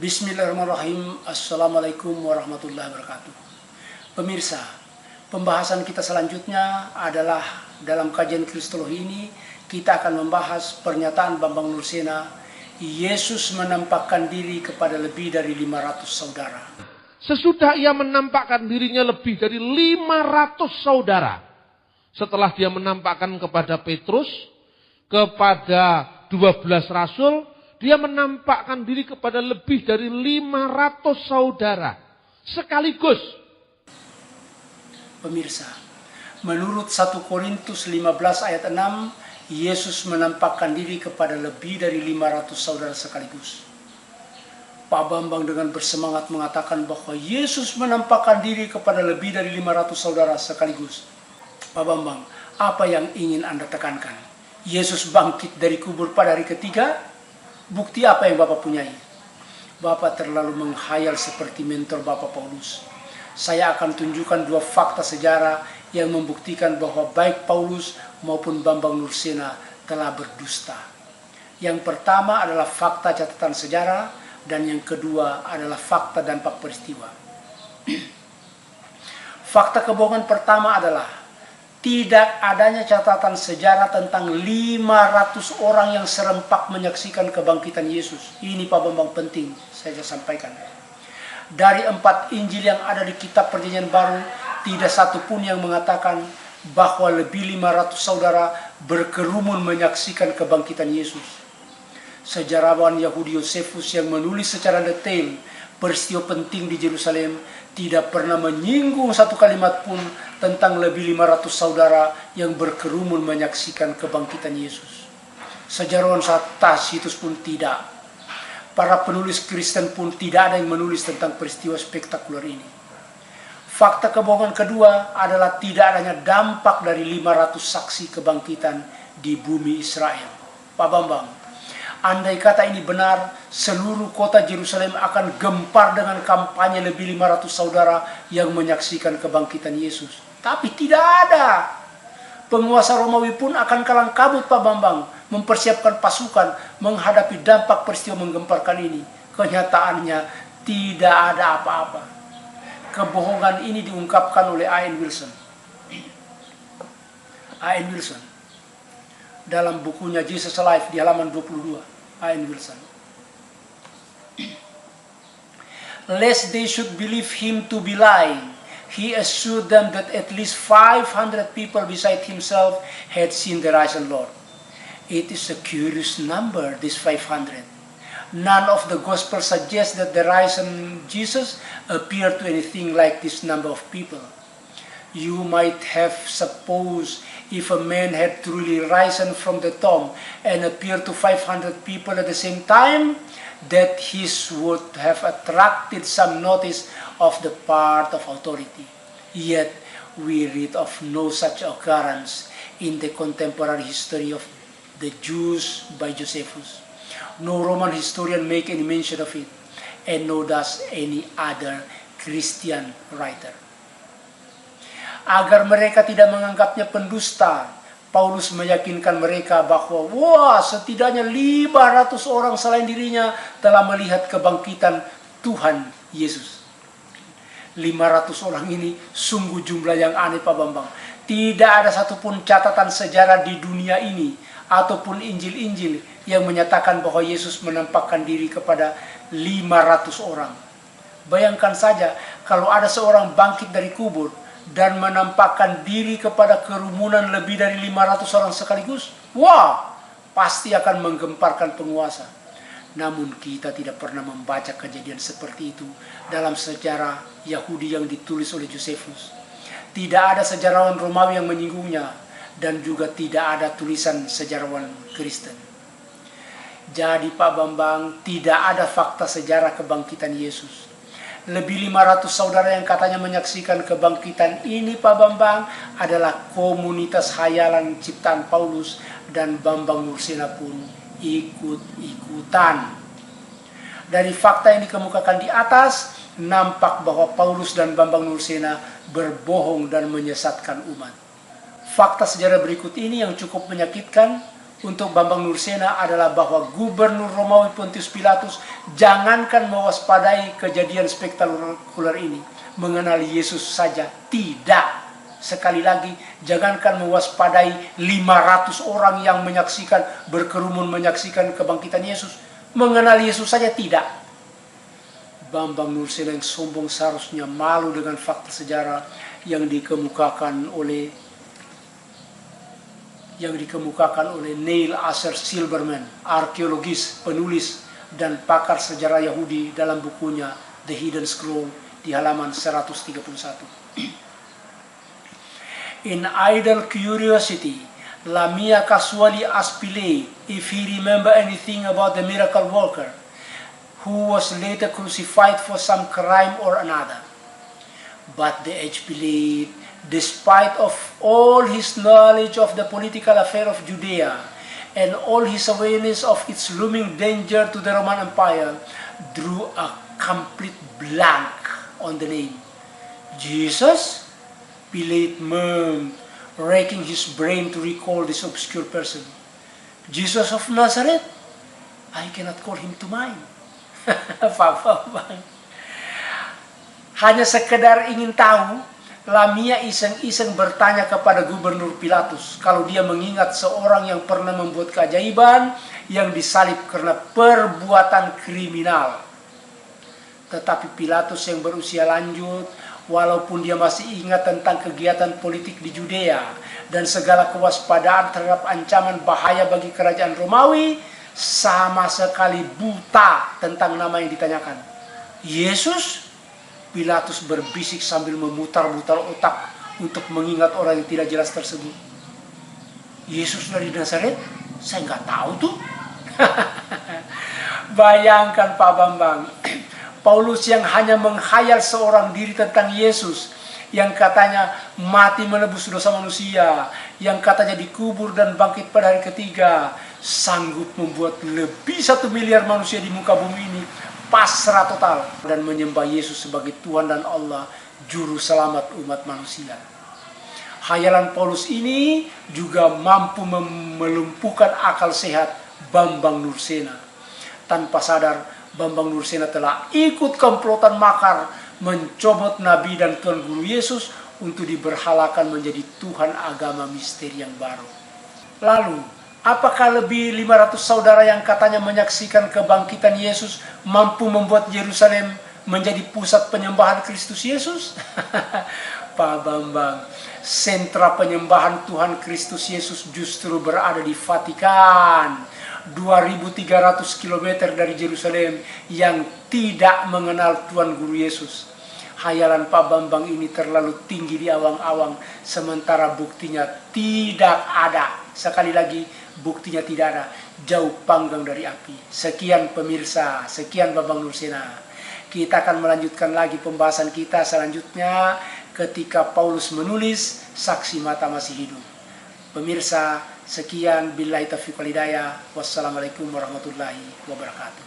Bismillahirrahmanirrahim. Assalamualaikum warahmatullahi wabarakatuh. Pemirsa, pembahasan kita selanjutnya adalah dalam kajian Kristologi ini kita akan membahas pernyataan Bambang Nursena, Yesus menampakkan diri kepada lebih dari 500 saudara. Sesudah ia menampakkan dirinya lebih dari 500 saudara. Setelah dia menampakkan kepada Petrus, kepada 12 rasul, dia menampakkan diri kepada lebih dari 500 saudara sekaligus. Pemirsa, menurut 1 Korintus 15 ayat 6, Yesus menampakkan diri kepada lebih dari 500 saudara sekaligus. Pak Bambang dengan bersemangat mengatakan bahwa Yesus menampakkan diri kepada lebih dari 500 saudara sekaligus. Pak Bambang, apa yang ingin Anda tekankan? Yesus bangkit dari kubur pada hari ketiga? Bukti apa yang Bapak punyai? Bapak terlalu menghayal seperti mentor Bapak Paulus. Saya akan tunjukkan 2 fakta sejarah yang membuktikan bahwa baik Paulus maupun Bambang Nursena telah berdusta. Yang pertama adalah fakta catatan sejarah, dan yang kedua adalah fakta dampak peristiwa. Fakta kebohongan pertama adalah tidak adanya catatan sejarah tentang 500 orang yang serempak menyaksikan kebangkitan Yesus. Ini Pak Bambang penting saya sampaikan. Dari 4 Injil yang ada di kitab Perjanjian Baru, tidak satu pun yang mengatakan bahwa lebih 500 saudara berkerumun menyaksikan kebangkitan Yesus. Sejarawan Yahudi Yosefus yang menulis secara detail peristiwa penting di Yerusalem tidak pernah menyinggung satu kalimat pun tentang lebih 500 saudara yang berkerumun menyaksikan kebangkitan Yesus. Sejarawan Tacitus pun tidak. Para penulis Kristen pun tidak ada yang menulis tentang peristiwa spektakuler ini. Fakta kebohongan kedua adalah tidak adanya dampak dari 500 saksi kebangkitan di bumi Israel. Pak Bambang, andai kata ini benar, seluruh kota Yerusalem akan gempar dengan kampanye lebih 500 saudara yang menyaksikan kebangkitan Yesus. Tapi tidak ada. Penguasa Romawi pun akan kalang kabut Pak Bambang, mempersiapkan pasukan menghadapi dampak peristiwa menggemparkan ini. Kenyataannya tidak ada apa-apa. Kebohongan ini diungkapkan oleh A.N. Wilson. A.N. Wilson dalam bukunya Jesus Alive di halaman 22. A.N. Wilson. Lest they should believe him to be lying, he assured them that at least 500 people beside himself had seen the risen Lord. It is a curious number, this 500. None of the Gospels suggest that the risen Jesus appeared to anything like this number of people. You might have supposed if a man had truly risen from the tomb and appeared to 500 people at the same time, that his would have attracted some notice of the part of authority. Yet we read of no such occurrence in the contemporary history of the Jews by Josephus. No Roman historian make any mention of it, and no does any other Christian writer. Agar mereka tidak menganggapnya pendusta, Paulus meyakinkan mereka bahwa setidaknya 500 orang selain dirinya telah melihat kebangkitan Tuhan Yesus. 500 orang ini sungguh jumlah yang aneh Pak Bambang. Tidak ada satupun catatan sejarah di dunia ini ataupun Injil-Injil yang menyatakan bahwa Yesus menampakkan diri kepada 500 orang. Bayangkan saja kalau ada seorang bangkit dari kubur dan menampakkan diri kepada kerumunan lebih dari 500 orang sekaligus. Pasti akan menggemparkan penguasa. Namun kita tidak pernah membaca kejadian seperti itu dalam sejarah Yahudi yang ditulis oleh Josephus. Tidak ada sejarawan Romawi yang menyinggungnya, dan juga tidak ada tulisan sejarawan Kristen. Jadi Pak Bambang, tidak ada fakta sejarah kebangkitan Yesus. Lebih 500 saudara yang katanya menyaksikan kebangkitan ini Pak Bambang adalah komunitas hayalan ciptaan Paulus, dan Bambang Nursena pun ikut-ikutan. Dari fakta yang dikemukakan di atas, nampak bahwa Paulus dan Bambang Nursena berbohong dan menyesatkan umat. Fakta sejarah berikut ini yang cukup menyakitkan. untuk Bambang Nursena adalah bahwa Gubernur Romawi Pontius Pilatus jangankan mewaspadai kejadian spektakuler ini, mengenal Yesus saja tidak. Sekali lagi, jangankan mewaspadai 500 orang yang menyaksikan, berkerumun menyaksikan kebangkitan Yesus, mengenal Yesus saja tidak. Bambang Nursena yang sombong seharusnya malu dengan fakta sejarah yang dikemukakan oleh Neil Asher Silberman, arkeologis, penulis, dan pakar sejarah Yahudi dalam bukunya The Hidden Scroll di halaman 131. In idle curiosity, Lamia casually asked Pilate if he remember anything about the miracle worker, who was later crucified for some crime or another. But the aged Pilate, despite of all his knowledge of the political affair of Judea and all his awareness of its looming danger to the Roman Empire, drew a complete blank on the name. Jesus? Pilate murmured, racking his brain to recall this obscure person. Jesus of Nazareth? I cannot call him to mind. Hanya sekedar ingin tahu, Lamia iseng-iseng bertanya kepada Gubernur Pilatus kalau dia mengingat seorang yang pernah membuat keajaiban yang disalib karena perbuatan kriminal. Tetapi Pilatus yang berusia lanjut, walaupun dia masih ingat tentang kegiatan politik di Judea dan segala kewaspadaan terhadap ancaman bahaya bagi kerajaan Romawi, sama sekali buta tentang nama yang ditanyakan. Yesus? Pilatus berbisik sambil memutar-mutar otak untuk mengingat orang yang tidak jelas tersebut. Yesus dari Nazaret? Saya nggak tahu tuh. Bayangkan Pak Bambang, Paulus yang hanya menghayal seorang diri tentang Yesus, yang katanya mati menebus dosa manusia, yang katanya dikubur dan bangkit pada hari ketiga, sanggup membuat lebih 1 miliar manusia di muka bumi ini pasrah total dan menyembah Yesus sebagai Tuhan dan Allah, Juru Selamat umat manusia. Hayalan Paulus ini juga mampu melumpuhkan akal sehat Bambang Nursena. Tanpa sadar, Bambang Nursena telah ikut komplotan makar mencobot Nabi dan Tuhan Guru Yesus untuk diberhalakan menjadi Tuhan agama misteri yang baru. Lalu, apakah lebih 500 saudara yang katanya menyaksikan kebangkitan Yesus mampu membuat Yerusalem menjadi pusat penyembahan Kristus Yesus? Pak Bambang, sentra penyembahan Tuhan Kristus Yesus justru berada di Vatikan, 2.300 km dari Yerusalem yang tidak mengenal Tuhan Guru Yesus. Hayalan Pak Bambang ini terlalu tinggi di awang-awang, sementara buktinya tidak ada. Sekali lagi, buktinya tidak ada, jauh panggang dari api. Sekian pemirsa, sekian Bambang Nursena. Kita akan melanjutkan lagi pembahasan kita selanjutnya ketika Paulus menulis Saksi Mata Masih Hidup. Pemirsa, sekian, billahi taufiq wal hidayah. Wassalamualaikum warahmatullahi wabarakatuh.